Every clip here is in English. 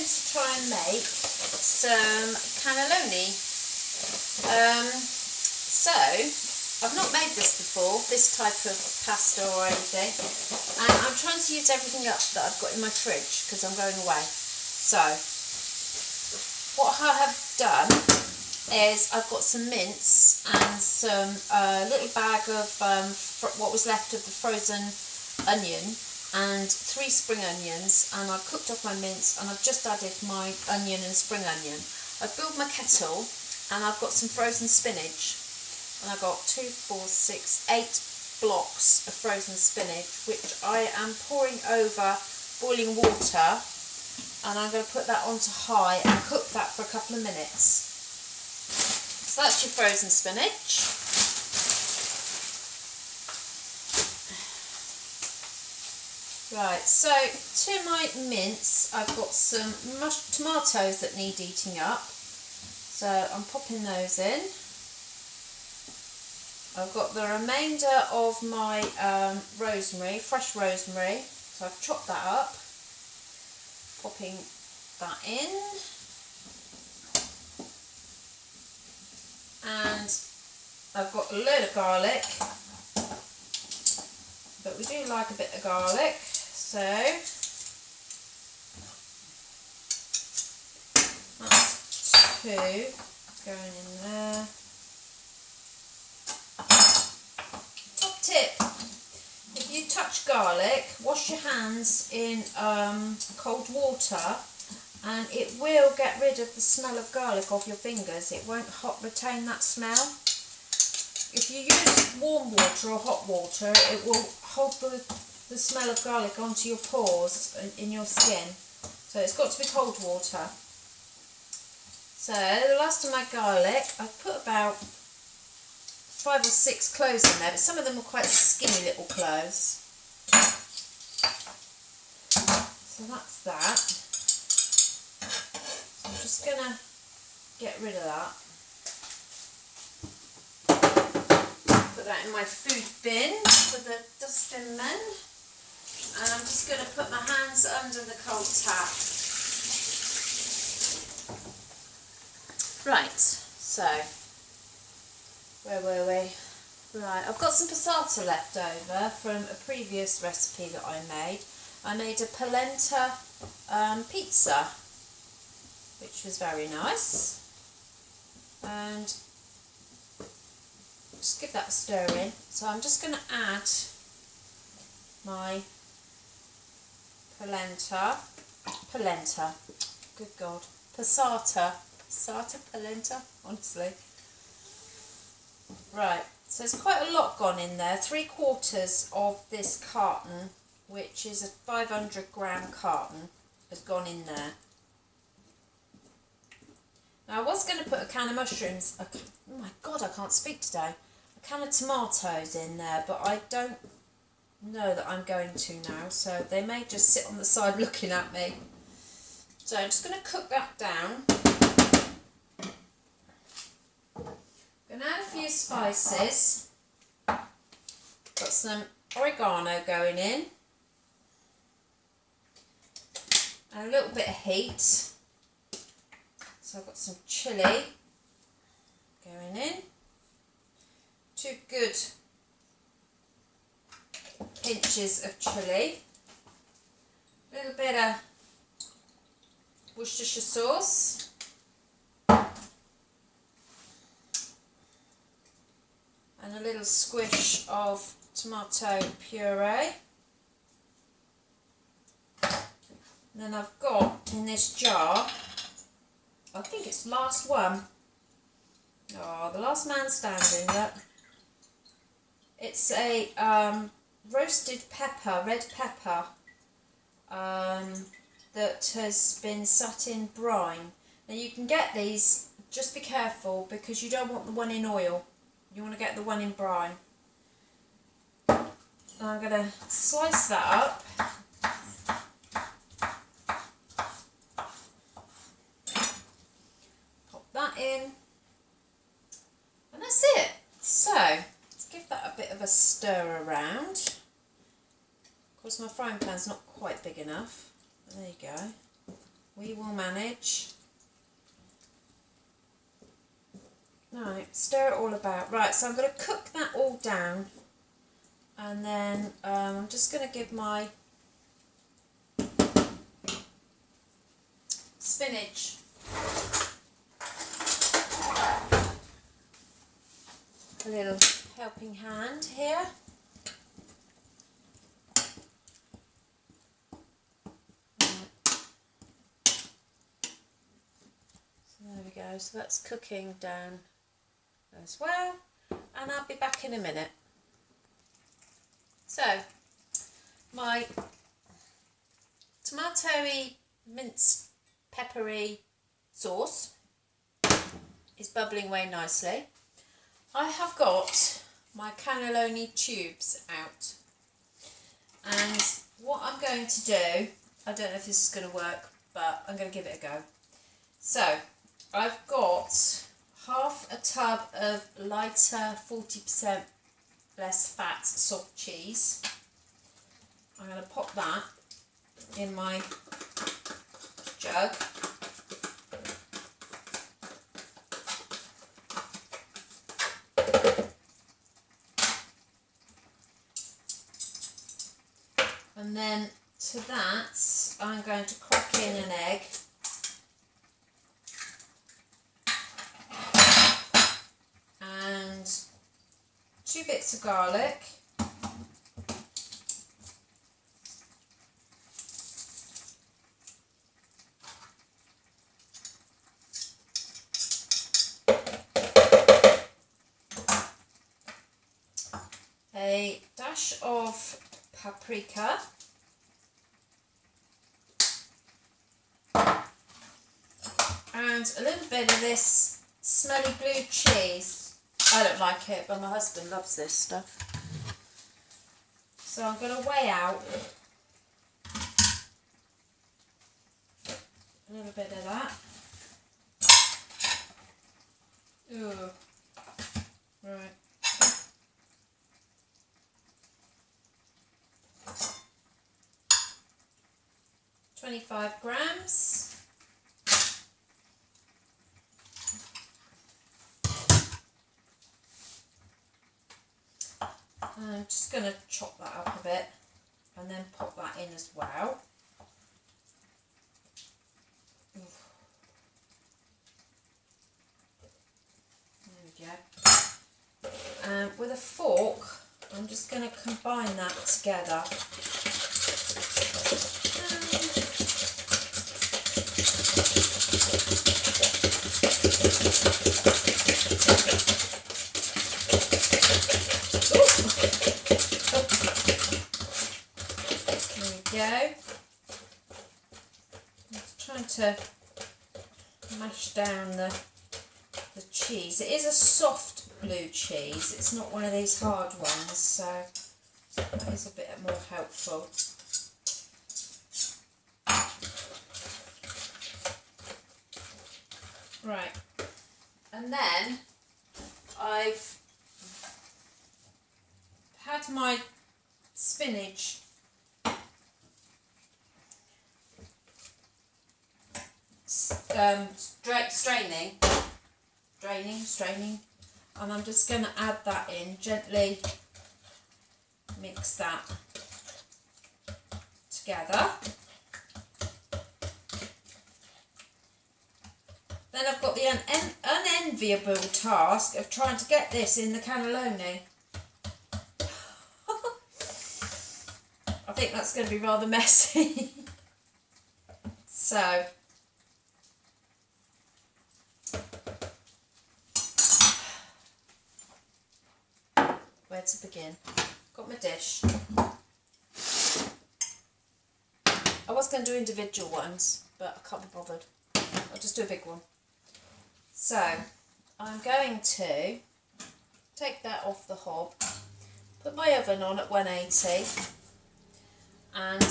to try and make some cannelloni. So I've not made this before, this type of pasta or anything, and I'm trying to use everything up that I've got in my fridge because I'm going away. So what I have done is I've got some mince and some little bag of what was left of the frozen onion and 3 spring onions, and I've cooked off my mince and I've just added my onion and spring onion. I've built my kettle and I've got some frozen spinach, and I've got 2, 4, 6, 8 blocks of frozen spinach which I am pouring over boiling water, and I'm going to put that onto high and cook that for a couple of minutes. So that's your frozen spinach. Right, so to my mince I've got some mashed tomatoes that need eating up, so I'm popping those in. I've got the remainder of my rosemary, fresh rosemary, so I've chopped that up, popping that in, and I've got a load of garlic, but we do like a bit of garlic, so that's 2 going in there. Top tip, if you touch garlic, wash your hands in cold water and it will get rid of the smell of garlic off your fingers. It won't retain that smell. If you use warm water or hot water, it will hold the smell of garlic onto your pores in your skin. So it's got to be cold water. So the last of my garlic, I've put about 5 or 6 cloves in there, but some of them are quite skinny little cloves. So that's that. So I'm just going to get rid of that. Put that in my food bin for the dustbin men. And I'm just going to put my hands under the cold tap. Right, so where were we? Right, I've got some passata left over from a previous recipe that I made. I made a polenta pizza, which was very nice. And just give that a stir in. So I'm just going to add my polenta, good God, passata, polenta, honestly. Right, so there's quite a lot gone in there. 3/4 of this carton, which is a 500-gram carton, has gone in there. Now I was going to put a can of mushrooms, oh my God, I can't speak today, a can of tomatoes in there, but I don't know that I'm going to now, so they may just sit on the side looking at me. So I'm just going to cook that down. I'm going to add a few spices. Got some oregano going in, and a little bit of heat. So I've got some chilli going in, 2 good pinches of chilli, a little bit of Worcestershire sauce, and a little squish of tomato puree. And then I've got in this jar, I think it's the last one. Oh, the last man standing, look. It's a roasted pepper, red pepper, that has been sat in brine. Now you can get these, just be careful because you don't want the one in oil. You want to get the one in brine. I'm going to slice that up. Pop that in. And that's it. So, let's give that a bit of a stir around. Of course my frying pan's not quite big enough. There you go. We will manage. Right, stir it all about. Right, so I'm going to cook that all down, and then I'm just going to give my spinach a little helping hand here. There we go, so that's cooking down as well, and I'll be back in a minute. So my tomatoey minced peppery sauce is bubbling away nicely. I have got my cannelloni tubes out, and what I'm going to do, I don't know if this is going to work, but I'm going to give it a go. So I've got half a tub of lighter 40% less fat soft cheese. I'm going to pop that in my jug. And then to that I'm going to crack in an egg. And 2 bits of garlic. A dash of paprika. And a little bit of this smelly blue cheese. I don't like it, but my husband loves this stuff. So I'm going to weigh out a little bit of that. Ooh. Right. 25 grams. I'm just going to chop that up a bit and then pop that in as well. There we go. And with a fork, I'm just going to combine that together. Go. Just trying to mash down the cheese. It is a soft blue cheese. It's not one of these hard ones, so that is a bit more helpful. Right, and then I've had my spinach straining, and I'm just going to add that in, gently mix that together. Then I've got the unenviable task of trying to get this in the cannelloni. I think that's going to be rather messy. So where to begin? Got my dish. I was going to do individual ones, but I can't be bothered. I'll just do a big one. So I'm going to take that off the hob, put my oven on at 180, and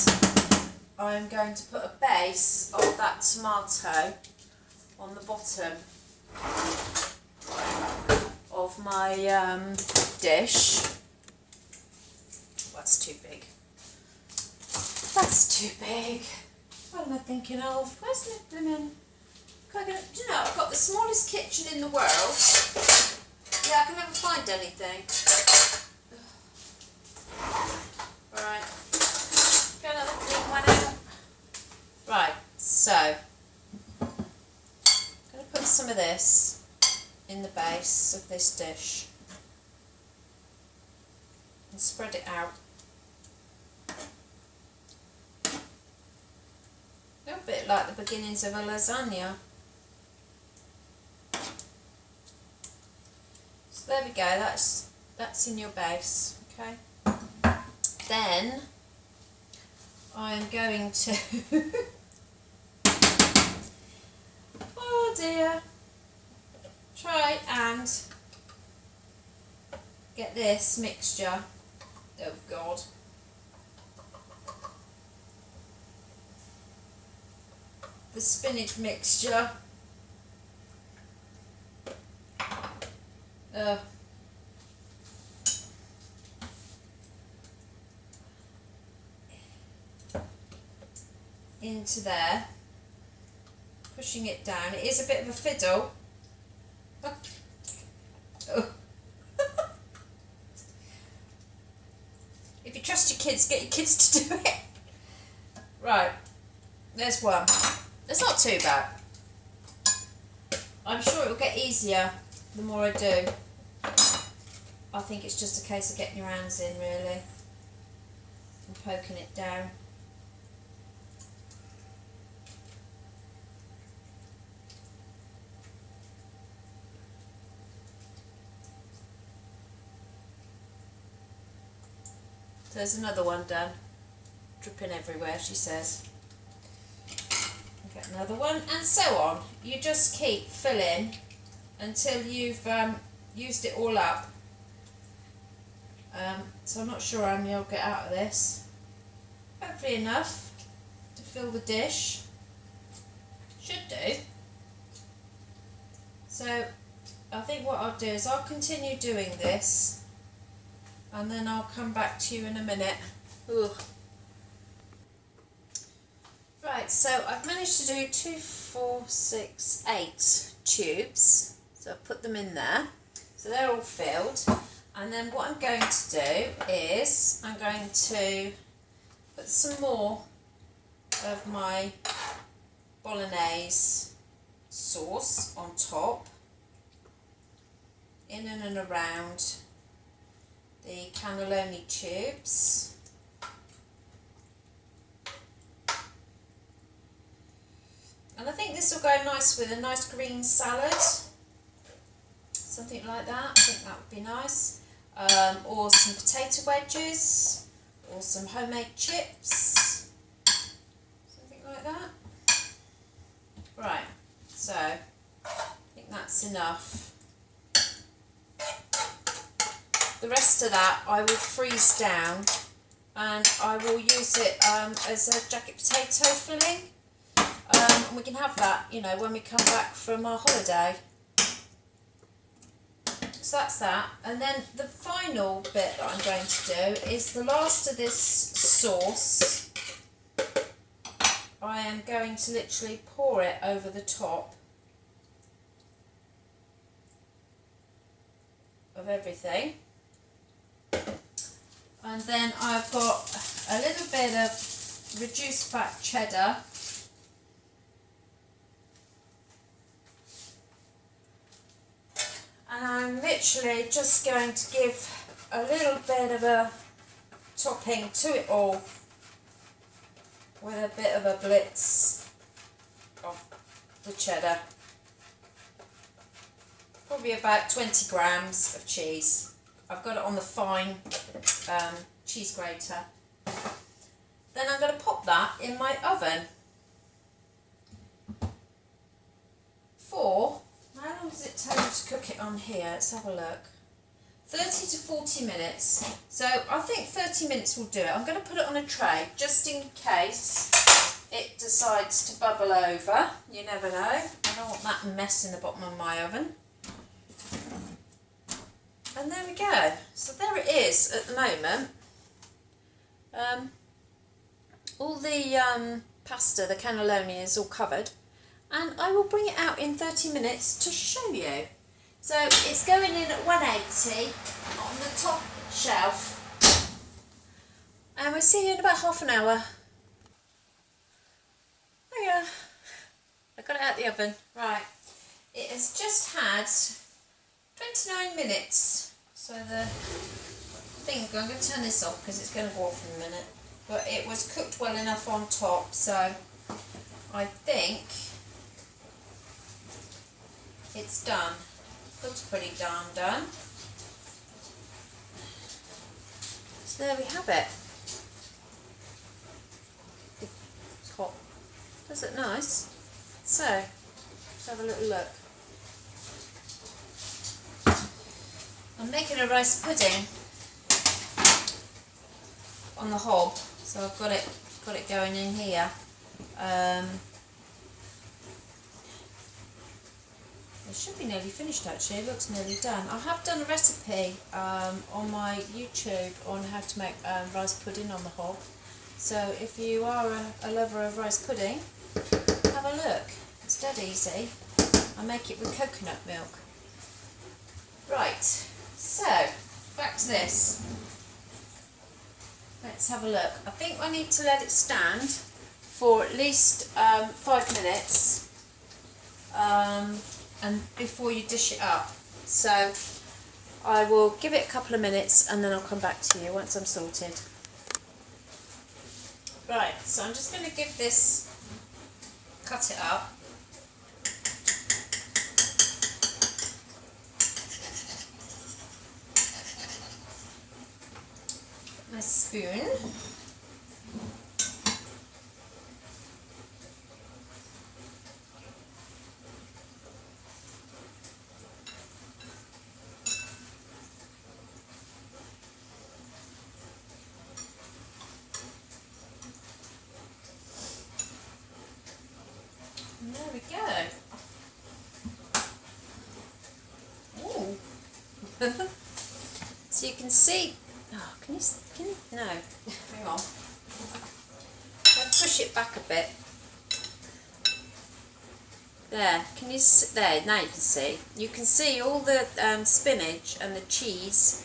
I'm going to put a base of that tomato on the bottom of my dish. That's too big. That's too big. What am I thinking of? Where's my blooming... Do you know, I've got the smallest kitchen in the world. Yeah, I can never find anything. Right. Get another clean one out. Right, so I'm going to put some of this in the base of this dish and spread it out. A little bit like the beginnings of a lasagna. So there we go, that's in your base, okay? Then I'm going to oh dear, try and get this mixture, oh god, the spinach mixture into there, pushing it down. It is a bit of a fiddle. Oh. If you trust your kids, get your kids to do it. Right, there's one. It's not too bad. I'm sure it will get easier the more I do. I think it's just a case of getting your hands in, really, and poking it down. There's another one done, dripping everywhere, she says. Get another one, and so on. You just keep filling until you've used it all up. So I'm not sure how many I'll get out of this. Hopefully enough to fill the dish. Should do. So I think what I'll do is I'll continue doing this, and then I'll come back to you in a minute. Ugh. Right, so I've managed to do 2, 4, 6, 8 tubes. So I've put them in there. So they're all filled. And then what I'm going to do is I'm going to put some more of my bolognese sauce on top, in and around the cannelloni tubes. And I think this will go nice with a nice green salad, something like that. I think that would be nice. Or some potato wedges, or some homemade chips, something like that. Right, so I think that's enough. The rest of that I will freeze down, and I will use it as a jacket potato filling. And we can have that, you know, when we come back from our holiday. So that's that. And then the final bit that I'm going to do is the last of this sauce. I am going to literally pour it over the top of everything. And then I've got a little bit of reduced fat cheddar. And I'm literally just going to give a little bit of a topping to it all with a bit of a blitz of the cheddar. Probably about 20 grams of cheese. I've got it on the fine cheese grater. Then I'm going to pop that in my oven for, how long does it take to cook it on here? Let's have a look. 30 to 40 minutes. So I think 30 minutes will do it. I'm going to put it on a tray just in case it decides to bubble over. You never know. I don't want that mess in the bottom of my oven. And there we go. So there it is at the moment. All the pasta, the cannelloni, is all covered, and I will bring it out in 30 minutes to show you. So it's going in at 180 on the top shelf, and we'll see you in about half an hour. Oh yeah, I got it out the oven. Right, it has just had 29 minutes. So the thing, I'm going to turn this off because it's going to go off in a minute. But it was cooked well enough on top, so I think it's done. Looks pretty darn done. So there we have it. It's hot. Does it nice? So, let's have a little look. I'm making a rice pudding on the hob, so I've got it going in here. It should be nearly finished actually, it looks nearly done. I have done a recipe on my YouTube on how to make rice pudding on the hob. So if you are a lover of rice pudding, have a look. It's dead easy. I make it with coconut milk. Right, so back to this. Let's have a look. I think I need to let it stand for at least 5 minutes. And before you dish it up. So I will give it a couple of minutes and then I'll come back to you once I'm sorted. Right, so I'm just going to give this, cut it up. My spoon. And there we go. Ooh. So you can see. Oh, can you? No. Hang on. I'll push it back a bit. There. Can you? There. Now you can see. You can see all the spinach and the cheese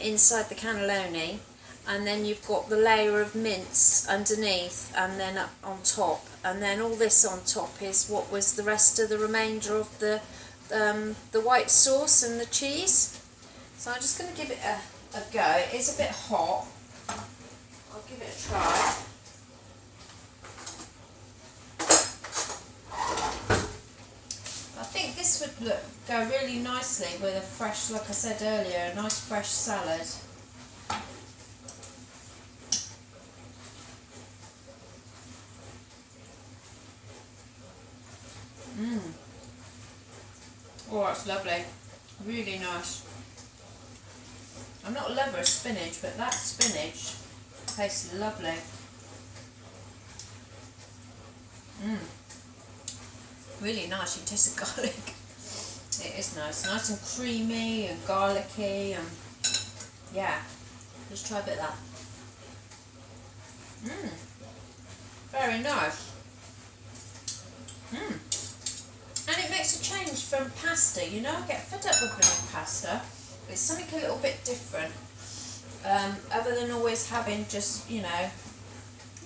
inside the cannelloni, and then you've got the layer of mince underneath, and then up on top, and then all this on top is what was the rest of the remainder of the white sauce and the cheese. So I'm just going to give it a go. It is a bit hot. I'll give it a try. I think this would go really nicely with a fresh, like I said earlier, a nice fresh salad. Oh, that's lovely. Really nice. I'm not a lover of spinach, but that spinach tastes lovely. Really nice. You taste the garlic. It is nice and creamy and garlicky, and yeah. Just try a bit of that. Very nice. And it makes a change from pasta. You know, I get fed up with doing pasta. It's something a little bit different, other than always having just, you know,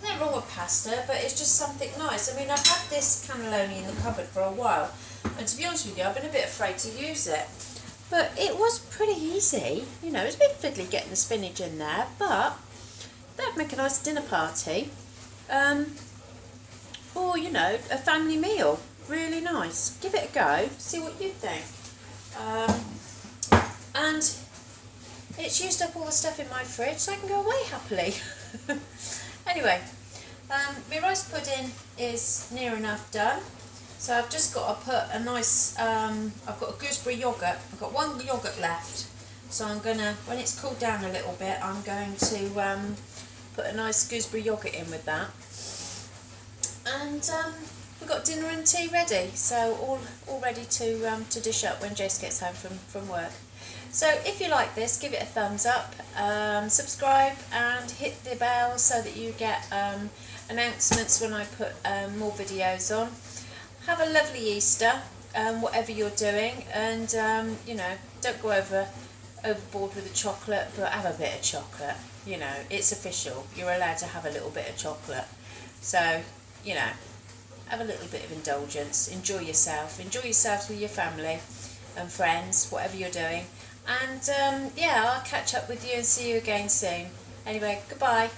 nothing wrong with pasta, but it's just something nice. I mean, I've had this cannelloni in the cupboard for a while, and to be honest with you, I've been a bit afraid to use it. But it was pretty easy. You know, it's a bit fiddly getting the spinach in there, but that'd make a nice dinner party. Or, you know, a family meal. Really nice. Give it a go, see what you think. And it's used up all the stuff in my fridge, so I can go away happily. Anyway, my rice pudding is near enough done. So I've just got to put a nice, I've got a gooseberry yoghurt. I've got one yoghurt left. So I'm going to, when it's cooled down a little bit, I'm going to put a nice gooseberry yoghurt in with that. And we've got dinner and tea ready. So all ready to dish up when Jace gets home from work. So if you like this, give it a thumbs up, subscribe and hit the bell so that you get announcements when I put more videos on. Have a lovely Easter, whatever you're doing, and you know, don't go overboard with the chocolate, but have a bit of chocolate. You know, it's official. You're allowed to have a little bit of chocolate. So, you know, have a little bit of indulgence. Enjoy yourself. Enjoy yourselves with your family and friends, whatever you're doing. And yeah, I'll catch up with you and see you again soon. Anyway, goodbye.